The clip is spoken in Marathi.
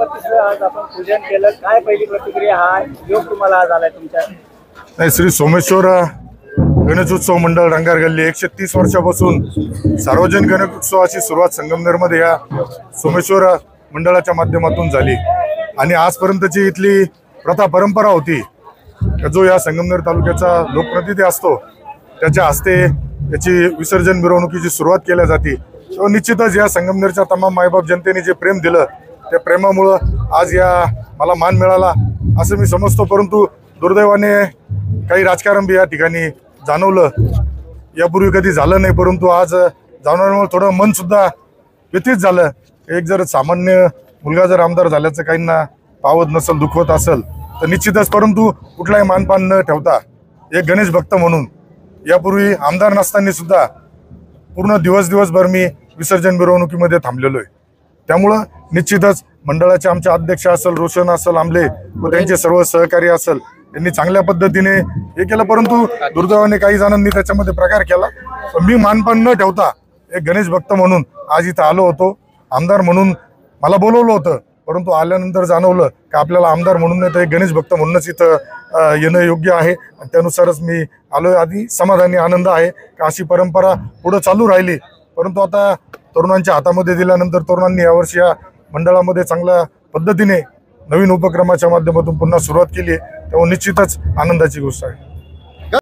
132 आज आपण पूजन केलं, काय पहिली प्रतिक्रिया? हा योग तुम्हाला आज आलाय तुमच्या? नाही, श्री सोमेश्वर गणेशोत्सव मंडळ रंगार गल्ली 130 वर्षापासून सार्वजनिक गणेशोत्सवाची सुरुवात संगमनेरमध्ये या सोमेश्वर मंडळाच्या माध्यमातून झाली आणि आजपर्यंतची इथली प्रथा परंपरा होती जो या संगमनेर तालुक्याचा लोकप्रतिनिधी असतो त्याच्या हस्ते याची विसर्जन मिरवणुकीची सुरुवात केली जाते। तो निश्चितच या संगमनेरच्या तमाम मायबाप जनतेने जे प्रेम दिलं त्या प्रेमामुळं आज या मला मान मिळाला असं मी समजतो। परंतु दुर्दैवाने काही राजकारण बी या ठिकाणी जाणवलं, यापूर्वी कधी झालं नाही, परंतु आज जाणवल्यामुळे थोडं मन सुद्धा व्यथित झालं। एक जर सामान्य मुलगा जर आमदार झाल्याचं काहींना पावत नसेल, दुखवत असेल तर निश्चितच, परंतु कुठलाही मानपान न ठेवता एक गणेश भक्त म्हणून यापूर्वी आमदार नसताना सुद्धा पूर्ण दिवसभर मी विसर्जन मिरवणुकीमध्ये थांबलेलो आहे। त्यामुळं निश्चितच मंडळाचे आमचे अध्यक्ष असेल, रोशन असेल आमले व त्यांचे सर्व सहकारी असेल, यांनी चांगल्या पद्धतीने हे केलं, परंतु दुर्दैवाने काही जणांनी त्याच्यामध्ये प्रकार केला। मी मानपान न ठेवता एक गणेश भक्त म्हणून आज इथं आलो होतो। आमदार म्हणून मला बोलवलं होतं, परंतु आल्यानंतर जाणवलं की आपल्याला आमदार म्हणून नाही तर एक गणेश भक्त म्हणूनच इथं येणं योग्य आहे आणि त्यानुसारच मी आलोय। आधी समाधानी आनंद आहे की अशी परंपरा पुढे चालू राहिली, परंतु आता तरुणांच्या हातामध्ये दिल्यानंतर तरुणांनी यावर्षी या मंडळामध्ये चांगल्या पद्धतीने नवीन उपक्रमाच्या माध्यमातून पुन्हा सुरुवात केली आहे, तेव्हा निश्चितच आनंदाची गोष्ट आहे।